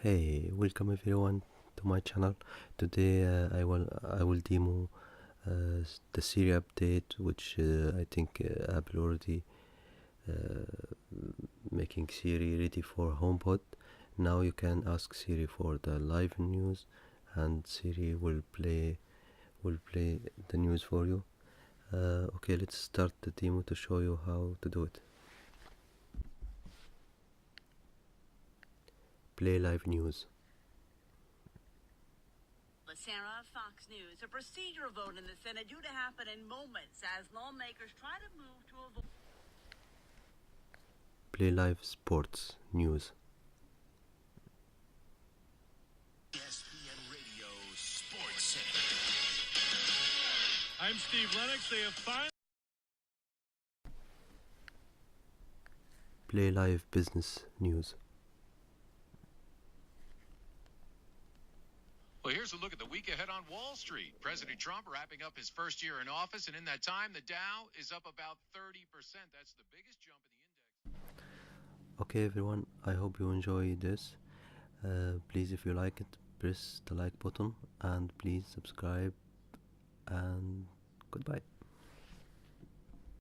Hey, welcome everyone to my channel. Today I will demo the Siri update, which I think Apple already making Siri ready for HomePod. Now you can ask Siri for the live news, and Siri will play the news for you. Okay, let's start the demo to show you how to do it. Play live news. Sarah, Fox News. A procedural vote in the Senate due to happen in moments as lawmakers try to move to a vote. Play live sports news. ESPN Radio Sports Center. I'm Steve Lennox. They have finally. Play live business news. Well, here's a look at the week ahead on Wall Street. President Trump wrapping up his first year in office, and in that time, the Dow is up about 30%. That's the biggest jump in the index. Okay everyone, I hope you enjoy this. Please, if you like it, press the like button, and please subscribe, and goodbye.